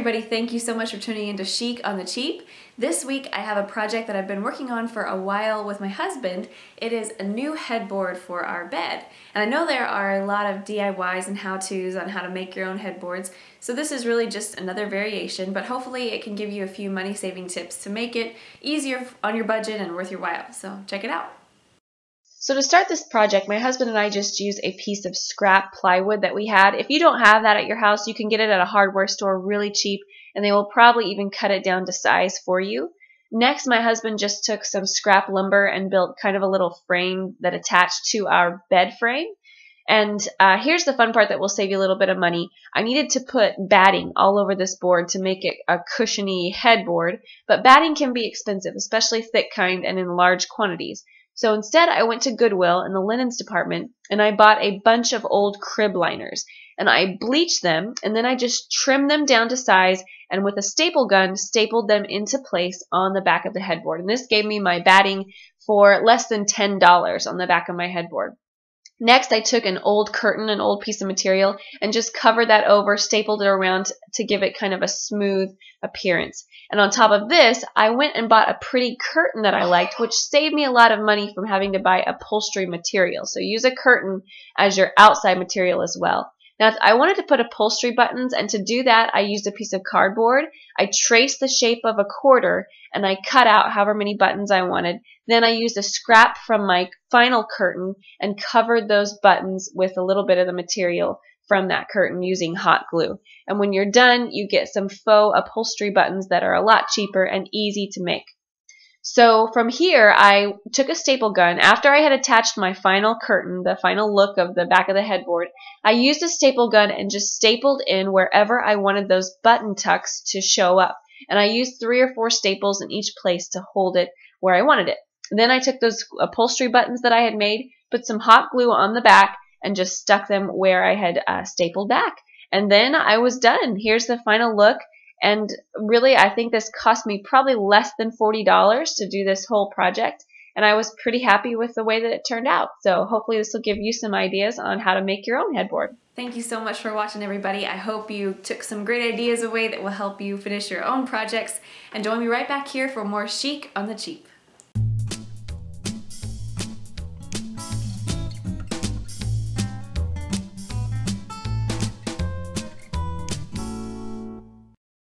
Everybody, thank you so much for tuning into Chic on the Cheap. This week I have a project that I've been working on for a while with my husband. It is a new headboard for our bed. And I know there are a lot of DIYs and how-tos on how to make your own headboards, so this is really just another variation, but hopefully it can give you a few money-saving tips to make it easier on your budget and worth your while. So check it out. So to start this project, my husband and I just used a piece of scrap plywood that we had. If you don't have that at your house, you can get it at a hardware store really cheap, and they will probably even cut it down to size for you. Next, my husband just took some scrap lumber and built kind of a little frame that attached to our bed frame. And here's the fun part that will save you a little bit of money. I needed to put batting all over this board to make it a cushiony headboard, but batting can be expensive, especially thick kind and in large quantities. So instead, I went to Goodwill in the linens department and I bought a bunch of old crib liners. And I bleached them, and then I just trimmed them down to size and with a staple gun stapled them into place on the back of the headboard. And this gave me my batting for less than $10 on the back of my headboard. Next, I took an old curtain, an old piece of material, and just covered that over, stapled it around to give it kind of a smooth appearance. And on top of this, I went and bought a pretty curtain that I liked, which saved me a lot of money from having to buy upholstery material. So use a curtain as your outside material as well. Now, I wanted to put upholstery buttons, and to do that, I used a piece of cardboard. I traced the shape of a quarter, and I cut out however many buttons I wanted. Then I used a scrap from my final curtain and covered those buttons with a little bit of the material from that curtain using hot glue. And when you're done, you get some faux upholstery buttons that are a lot cheaper and easy to make. So from here, I took a staple gun. After I had attached my final curtain, the final look of the back of the headboard, I used a staple gun and just stapled in wherever I wanted those button tucks to show up. And I used 3 or 4 staples in each place to hold it where I wanted it. Then I took those upholstery buttons that I had made, put some hot glue on the back, and just stuck them where I had stapled back. And then I was done. Here's the final look. And really, I think this cost me probably less than $40 to do this whole project. And I was pretty happy with the way that it turned out. So hopefully this will give you some ideas on how to make your own headboard. Thank you so much for watching, everybody. I hope you took some great ideas away that will help you finish your own projects. And join me right back here for more Chic on the Cheap.